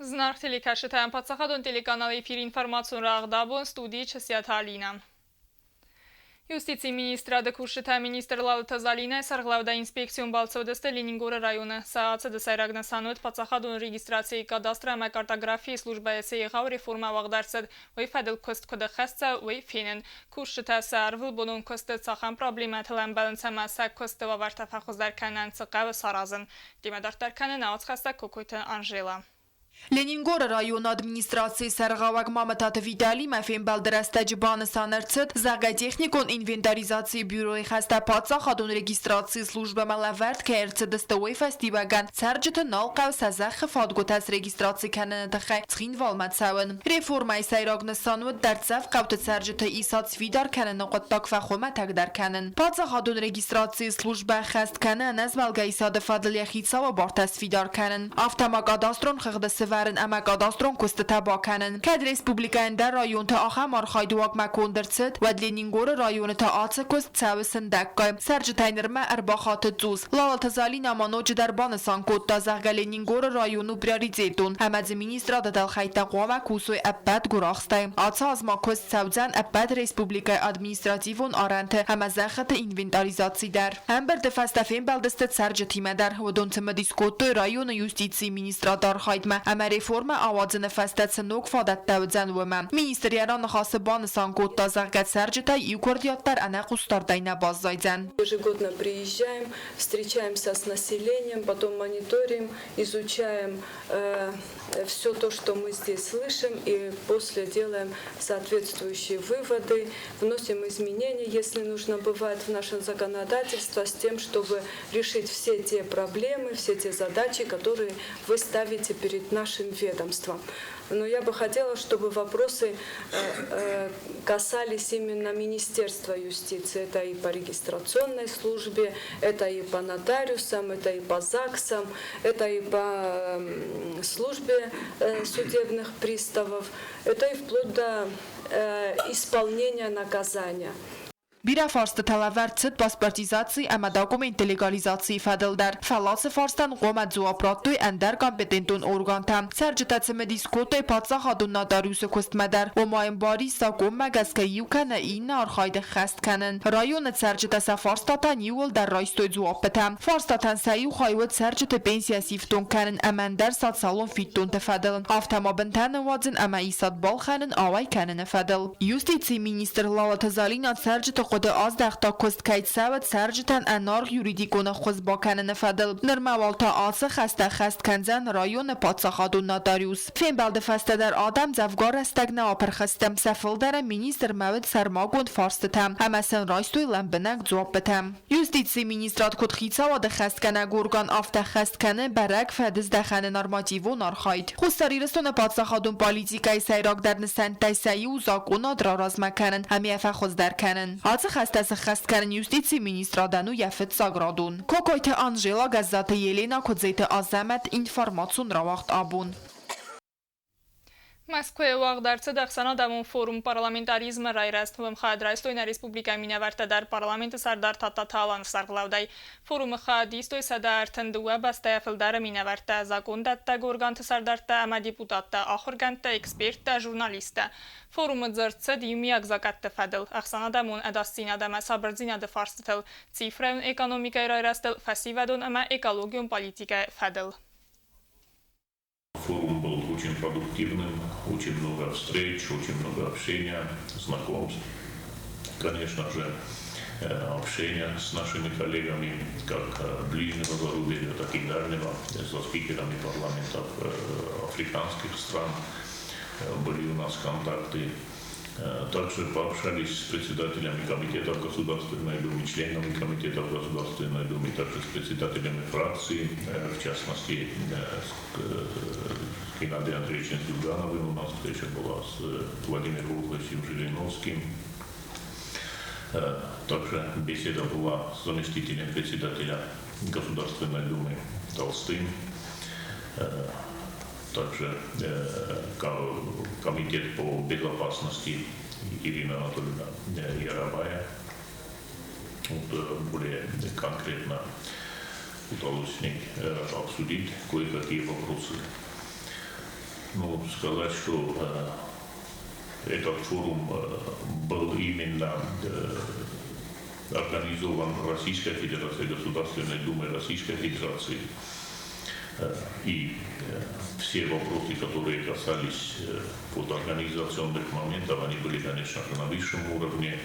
Знак телекашетаем подсахадон телеканал эфир информацию рагдабон студии Часят Алина. Юстиции министра Декушета министр Лаута Залина сарглавда инспекцион Балцодеста Ленингора района саатса десайрагна санует подсахадон регистрации кадастра и картографии служба ЕСЕГАУ реформа вагдарцед вей фадил кост кодахасца вей финен. Кушета сарвил бонун косты цахан проблематылан балансама сак косты ваварта фахуздар канан цикав саразын. Демадардар канан аутхаста кокойта Анжела. Լենինգորը ռայոն ադմինիստրացիի սարղավակ մամտատ վիդալի մέφին բալդրաստաջբանը սաներցըտ զագայտեխնիկոն ինվենտարիզացիի բյուրոյի խաստապացա խադոն ռեգիստրացիի служба մալավերտ կերցը դստովի ֆեստիվագան սարջըտը նալկավ սազախը ֆադգոտաց ռեգիստրացի կանանտխայ ծխին վալմացավն ռեֆորմայի սայրագնը սանուտ դարձավ կավտը սարջըտը իսաց վիդար կանանոկոտ տակվա խոմա տակդար կանան պացա խադոն ռեգիստրացիի служба խաստ կանան ազվալգա իսադը ֆադլիա խիցավը բարտաս վիդար կանան ավտամակադաստրոն խղդս Վարն ամակադաստրոն կոստտաբա կանն կդ ռեսպուբլիկային դար ռայոնը ախամ արխայդուակ մակոնդրցդ վդ Լենինգորը ռայոնը թա ացը կոստ ցավսնդակ սարջտայներմա արբախատը ծուս լալաթազալին ամանոջ դարբանը սանկոտ տազաղգա Լենինգորը ռայոնու պրիորիտետուն համաձ մինիստրա դալ խայտաղոմա կուսոյ ապատ գուրախստայ ացա ազմակոս ցավձան ապատ ռեսպուբլիկայի ադմինիստրատիվոն արանթը համազախտը ինվենտարիզացի դար համբեր դեֆաստաֆեն բալդստը սարջտիմադար ոդոնցը մդիսկոտը ռայոնը յուստիցի մինիստրա դար խայտմա Ama reforma avazını fəstətsənok fadətdəvzən vəmə. Ministeriyara nəxası санкот тазаргат сарджита и координатор ана кустардайна баззайдзан. Ежегодно приезжаем, встречаемся с населением, потом мониторим, изучаем все то, что мы здесь слышим, и после делаем соответствующие выводы, вносим изменения, если нужно бывает, в наше законодательство с тем, чтобы решить все те проблемы, все те задачи, которые вы ставите перед нашим ведомством. Но я бы хотела, чтобы вопросы касались именно Министерства юстиции. Это и по регистрационной службе, это и по нотариусам, это и по ЗАГСам, это и по службе судебных приставов, это и вплоть до исполнения наказания. Բիրաֆարստը թալավերցըտ պասպարտիզացի ամա դոկումենտ լեգալիզացի ֆադելդար ֆալասը ֆարստան գոմա ձուապրատույ անդար կամպետենտուն օրգանտամ սարջտացը մեդիսկոտը պացախադուն նադարյուսը կոստմադար ոմայն բարի սակոմ մագասկա յուքանը ինը արխայդը խաստ կանն ռայոնը սարջտասա ֆարստատան յուլ դար ռայստոյ ձուապետամ ֆարստատան սայու խայուտ սարջտը պենսիա սիվտուն կանն ամանդար սացալոն ֆիտտուն տֆադելն ավտամաբնտանը վadzın ամա իսատ բալխանն ավայ կանն ֆադել յուստիցի մինістր լալաթազալին սարջտը Qoda az daxta kost kaytsavat sarjitan anar yuridikona khozbakanını fadil nirmavalta ası xasta xast kanzan rayon patsaxadun notarius fembalde fastadar adam zavgar astagna aperxastam safildara minister mavad sarmagon farstatam hamasan raystoy lambanak dzobbatam Justicji ministrat kotxitsava de xastkana gorgan afta xastkana barak fadiz daxana normativon arxayd xustaririsona patsaxadun politikay sayragdarni santaysayu zakona drarazmakanin hamiafa xozdarkanin Хастаса хасткарн юстиции министрадану яфет саградун. Кокойте Анжела газета Елена Кодзейте Азамат информацион равахт абун. Москве вагдарцы дахсана дамун форум парламентаризма райраст вмхад райстойна республика минавартадар парламент сардар тататалан сарглавдай форум хадистой садар тандуа бастафилдар минаварта закондатта горгант сардарта ама депутатта ахырганта экспертта журналиста форум дзырцы димияк закатта фадил ахсана дамун адастина дама сабрзина де фарстыл цифрен экономика райрастыл фасивадон ама экологион политика фадил Форум был очень продуктивным, очень много встреч, очень много общения, знакомств. Конечно же, общение с нашими коллегами, как ближнего зарубежья, так и дальнего, со спикерами парламентов африканских стран. Были у нас контакты. Также пообщались с председателями комитетов Государственной Думы, членами комитетов Государственной Думы, также с председателями фракций, в частности, с Геннадием Андреевичем Зюгановым у нас встреча была, с Владимиром Владимировичем Жириновским. Также беседа была с заместителем председателя Государственной Думы Толстым. Также комитет по безопасности Ирина Анатольевна Яровая. Более конкретно удалось с ней обсудить кое-какие вопросы. сказать, что этот форум был именно организован Российской Федерацией, Государственной Думой Российской Федерации. И все вопросы, которые касались вот организационных моментов, они были, конечно же, на высшем уровне.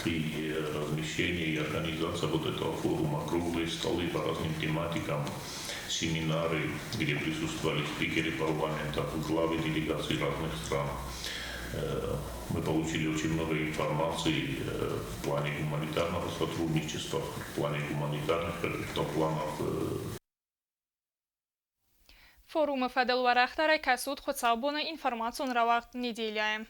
И размещение и организация вот этого форума, круглые столы по разным тематикам, семинары, где присутствовали спикеры парламента, главы делегаций разных стран. Мы получили очень много информации в плане гуманитарного сотрудничества, в плане гуманитарных каких-то планов. Форумы Федел Варахтара Касуд Хуцабуна информацию равахт неделяем.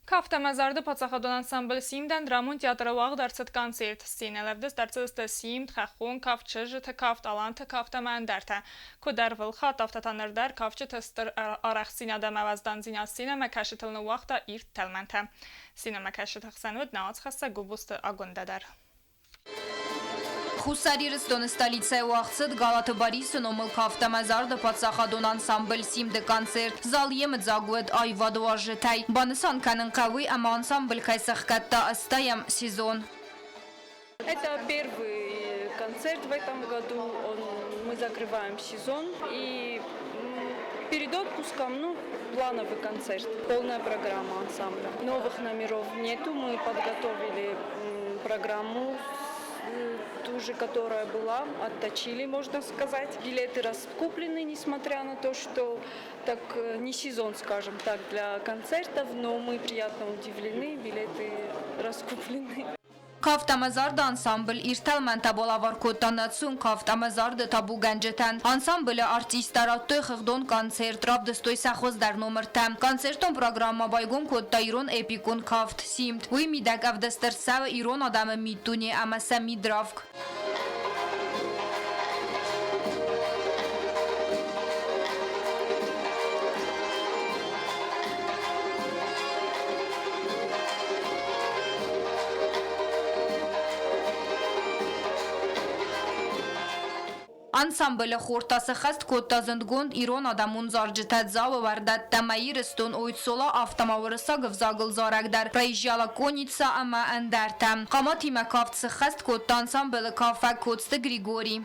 Kafta məzarda Paçaxadon ansambl Simdən Dramon teatrı vaxt darçıt konsert scenelərdə darçıstı Sim, Txaxun, Kafçı, Kaft Alantı, Kafta Məndərtə, Kudarvıl, Xatafta tanırdar, Kafçı Tıstır Arax Sinədə məvəzdən Zinas Sinəmə kəşitilini vaxta İrt Təlməntə. Sinəmə kəşit Xəsənvəd Naaz Xəssə Qubustı Agundədər. Խուսարիրստոն ստալիցե ուաղցըտ գալատը բարիսն օմլ կավտամազարդը պացախադոն անսամբլ սիմդը կոնցերտ զալիեմը ձագուետ այվադու աժետայ բանısan կանն կավի ама ансамбль кайсахкатта остаем сезон. Это первый концерт в этом году, мы закрываем сезон и перед отпуском, плановый концерт, полная программа ансамбля. Новых номеров нету, мы подготовили программу, ту же, которая была, отточили, можно сказать. Билеты раскуплены, несмотря на то, что так не сезон, скажем так, для концертов, но мы приятно удивлены, билеты раскуплены. Կավտամազարդը անսամբլ իր թալմենտա բոլավարկոտանացուն կավտամազարդը տաբու գանջետան անսամբլը արտիստարատոյ խղդոն կոնցերտ ռավ դստոյ սախոզ դարնոմրտեմ կոնցերտոն պրոգրամма բայգոն կոտտա իրոն էպիկոն կավտ սիմտ ուի միդակ ավդստրսավը իրոն ադամը միտունի ամասա միդրավկ Անսամբլը խորտասը խաստ կոտազնդգոнд իրոն ադամուն զարջտատ զավը վարդատ տամայիրստոն օյցոլա ավտամավրսա գվզագլ զարագդար պրայժյալա կոնիցա ամա անդարտամ Կամա թիմա կավցը խաստ կոտ անսամբլը կավակ կոցտը Գրիգորի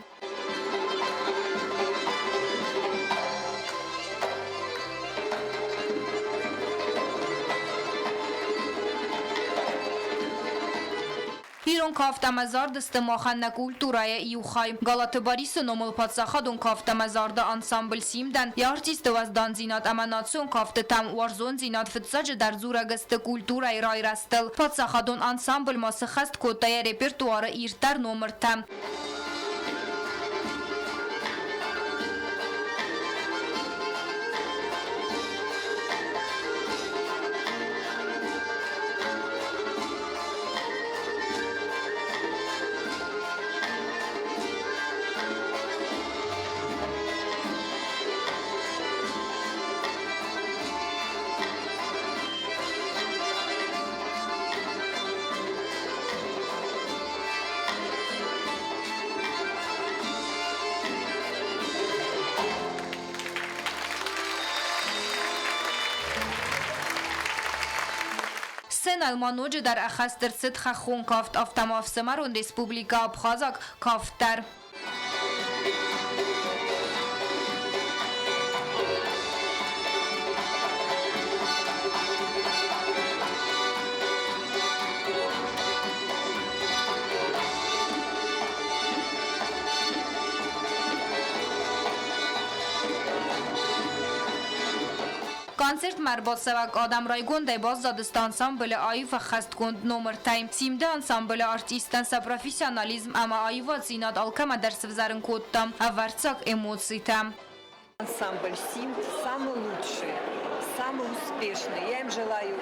Իրոն կավտամազարդը ստմախաննա կուլտուրայը իուխայ Գալատը բարիսը նոմլ պացախադոն կավտամազարդը անսամբլ սիմդան Յարտիստը վազդան զինատ ամանացոն կավտը տամ ուարզոն զինատ վծաջը դար զուրագստը կուլտուրայ ռայրաստել Պացախադոն անսամբլ մասը խաստ կոտայը ռեպերտուարը իրտար նոմրտամ Սեն ալմանոջը դար ախաստրցըտ խախոն կավտ ավտամավսմարոն ռեսպուբլիկա Աբխազակ կավտար Կոնցերտ մարբոցավակ Ադամ Ռայգոն դայբազ զադստ անսամբլը այվը խաստգոнд նոմրտայմ Սիմդը անսամբլը արտիստանսա профессионализм ама այվը զինատ ալկամա դարսվզարն կոտտամ ավարցակ эмоцийтам Ансамбль Симд самый лучший, самый успешный. Я им желаю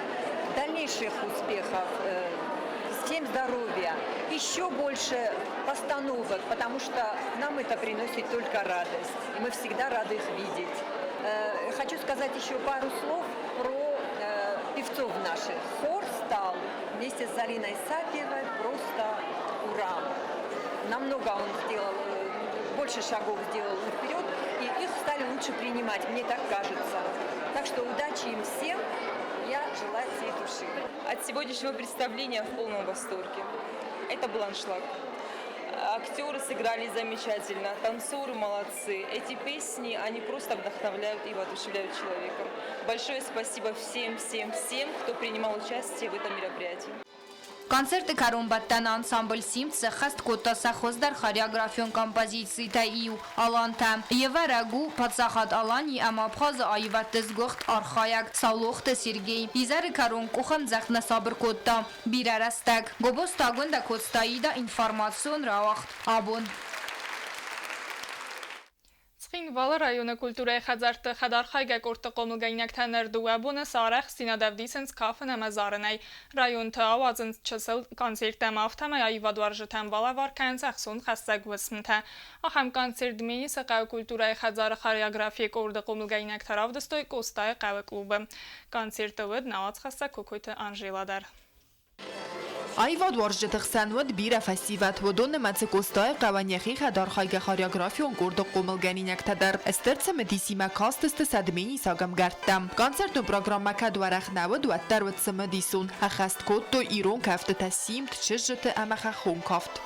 дальнейших успехов, всем здоровья, еще больше постановок, потому что нам это приносит только радость. И мы всегда рады их видеть. Хочу сказать еще пару слов про певцов наших. Хор стал вместе с Алиной Сапиевой просто ура. Намного он сделал больше шагов сделал вперед, и их стали лучше принимать, мне так кажется. Так что удачи им всем, я желаю всей души. От сегодняшнего представления в полном восторге. Это был аншлаг. Актеры сыграли замечательно, танцоры молодцы. Эти песни, они просто вдохновляют и воодушевляют человека. Большое спасибо всем, кто принимал участие в этом мероприятии. Концерты Карумбаттан ансамбль Симца хаст Котасахоздар хореографион композиции Таию Аланта Еварагу Пацахат Алани Амабхаз Айваттыз Гохт Архаяк Салохта Сергей Изары Карун Кухан Захна Сабр Котта Бирарастак Гобостагунда Котстаида информацион Равахт Абун Ცხინვალ რაიონը կուլտուրայի խազարդը խադարխայգա կորտակոմլ գայնակթաներ դուաբունը սարախ սինադավդիսենց կաֆն ամազարնայ ռայոն թավ ածնց չսել կոնցերտեմ ավթամայ այվադվարժթան վալավարքան ծախսուն խաստագվսմթա ախամ կոնցերտ մենի սակայ կուլտուրայի խազարը խարեոգրաֆիե կորտակոմլ գայնակթարավ դստոյ կոստայ qavı կլուբը կոնցերտը վդ նավաց խաստա կոկոյթը անժելադար Այվա դուարժը թխսանվդ բիրա ֆասիվատ ոդոնը մացեկոստայ qavanyexi խադարխայգա խարեոգրաֆիոն կորտակոմլ գայնակթադար ստերցը մդիսիմա կաստստը սադմենի սագամգարտամ կոնցերտը պրոգրամակա դուարախնավը դուատտար վծը մդիսուն ախաստ կոտտո իրոն կավտը տասիմ տչժտը ամախախոն կավտ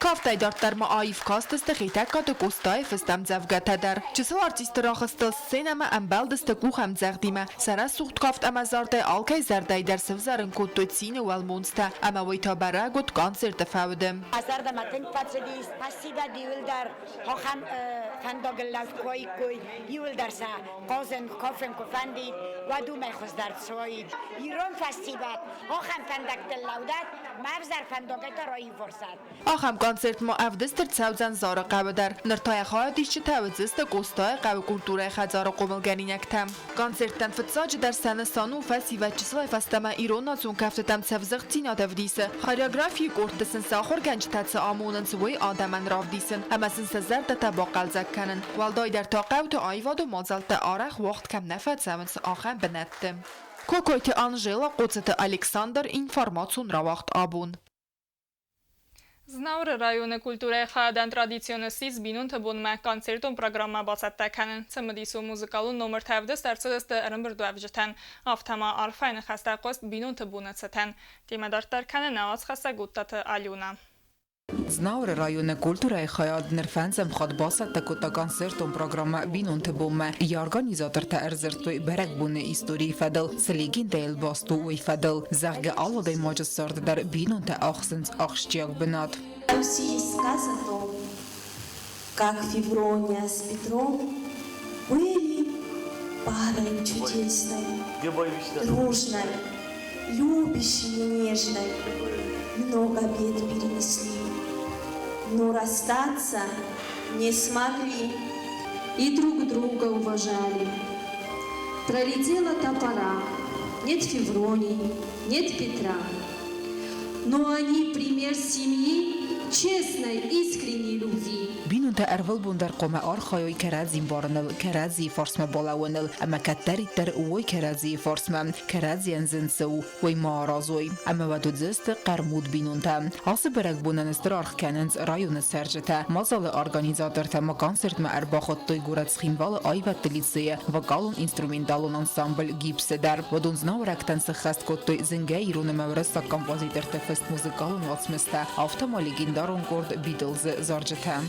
Կավտայ դարտարմա այվ կաստստը խետակատը կոստայ վստամ ձավգատադար Չսլ արտիստը ռախստել սենամը ամբալդստը կուխ ամձաղդիմը Սարա սուղտ կավտ ամազարդայ ալկայ զարդայ դարսվ զարն կոտտոցինը ու ալմոնստա Ամա վույթա բարագոտ կոնցերտը ֆավդը Azarda maten patsedis pasiva diuldar hocham fandogelauf koi diuldar sa kozen kofen kofandi wadu me khozdar soid iron festival hocham fandaktel laudat mavzar fandogeta roi forsat Ախամ կոնցերտ մո ավդստր ցավձան զարը qavdar նրթայ խայդիշ չթավծստը կոստայ qavı կուլտուրայ խազարը qoմıl գանինակթամ կոնցերտան ֆծաջ դարսանը սանու ֆասիվա չսլայ ֆաստամա իրոնացուն կավտտամ ցավզղցին ադավդիսը խորեոգրաֆի կորտսն սախոր գանջտացը ամոննց ոյ ադաման ravdիսն ամասն սզարդը տաբակալզականն վալդոյ դար տaqavtı այվադո մոզալտը արախ վախտ կամ նաֆացամս ախամ բնատտը Կոկոյթը Անժելա Կոցետը Ալեքսանդր ինֆորմացիոն Равахт Абուն Znavr rayonu kulturaya xadan tradisiyonesiz binun tabun mə konsertun proqramma basatdakanın çmdisu muzikalu номер 7 startsızdı rımbır duavjtan avtama alfayne xasta qost binun tabuna çatan temadortarkanı navaz xasta guttatı Alyuna Znavr rayonu kulturaya xayadnır fənsəm xadbasa takota konsertun proqramma binun tabumma organizator ta erzertoy berek bunu istori fadal seligin del bastu uy fadal zarga alladay majasardar binun ta axsens axşjak benat В Руси есть сказано, как Феврония с Петром были парой чудесной, дружной, любящей и нежной, много бед перенесли, но расстаться не смогли и друг друга уважали. Пролетела та пора, нет Февронии, нет Петра, но они пример семьи, честной, искренней любви. Binun ta ervel bundar qoma arxayoy karazim barnel karazi farsma balawanel ama kattari ter uy karazi farsma karazian zinsu uy marazoy ama wadudzist qarmud binun ta hası berek bunan istirarx kanens rayon serjeta mazal organizator ta koncert ma arbaxottoy gurat xinval ayvat litseye vokalon instrumentalon ensemble gipsedar wadun znavraktan sxast kottoy zingay run mavrasa kompozitor ta fest muzikalon vatsmesta avtoma legendaron kord Beatles zarjeta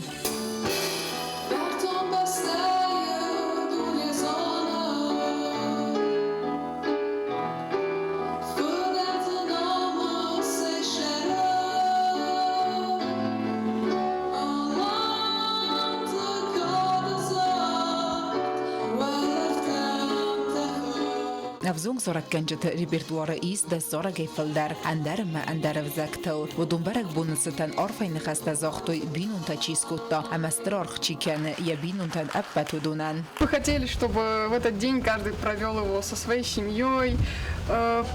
Avzung zorak kenjet repertuarı is da zorak efelder andarma andaravzaktel vodun berek bunustan arfayn khasta zaxtoy binun ta chiskutta amastrarx chikan ya binun tan abbat udunan Мы хотели, чтобы в этот день каждый провел его со своей семьей.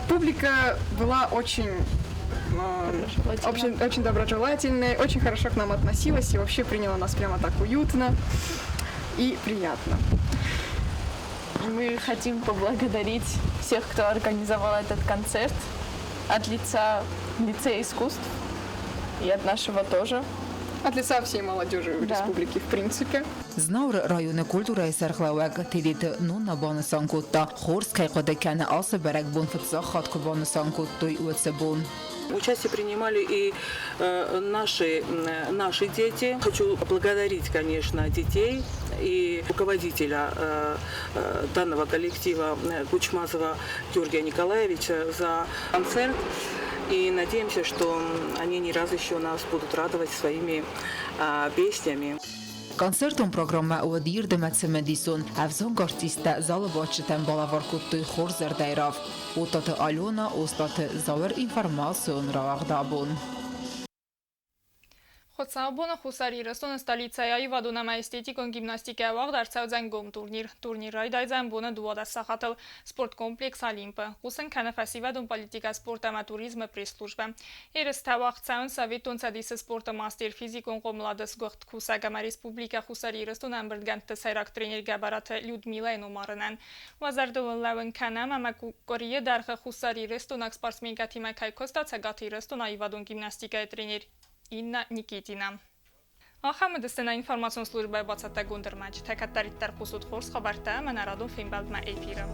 Публика была очень доброжелательной, очень хорошо к нам относилась и вообще приняла нас прямо так уютно и приятно. Мы хотим поблагодарить всех, кто организовал этот концерт от лица лицея искусств и от нашего тоже. От лица всей молодежи республики, в принципе. Знаур районы культуры сархлауэг тилит нунна баны санкутта хорс кайкодеканы асы бәрәк бун фытса хатку баны санкуттой уэцебун. Участие принимали и наши дети. Хочу поблагодарить, конечно, детей и руководителя данного коллектива Кучмазова Георгия Николаевича за концерт. И надеемся, что они не раз еще нас будут радовать своими песнями. Концертом программа Уадир Демецемедисон Авзон артиста Залабачтен Балаваркуттой Хорзер Дайрав. Утаты Алена Остаты Завер информацион Равагдабун. Խոցաբոնը խուսարի ռստոնը ստալիցայայի վադունամա էստետիկոն գիմնաստիկա վաղ դարձավ ձենգոմ տուրնիր։ Տուրնիրայ դայ ձենբոնը դուադա սախատել սպորտ կոմպլեքս Ալիմպը։ Խուսեն քանեֆասի վադուն պոլիտիկա սպորտամա туrizmը պրեսլուժբը։ Երս թավաղցայուն սավիտուն ցադիսը սպորտը մաստեր ֆիզիկոն կոմլադս գողտ խուսագամա ռեսպուբլիկա խուսարի ռստոն ամբրդգան տսայրակ տրեներ գաբարաթը Լյուդմիլա Նոմարնան։ Վազարդոլլավն կանամ ամակուրիե դարխը խուսարի ռստոնակ սպորտսմենկա թիմակայ կոստացագաթի ռստոն այ վադուն գիմնաստիկա տրեներ Инна Никитина. Ахамы дестена информацион службай бацата гундермач. Текаттарит тарпусут хорс хабарта манарадун фимбалдма эфира.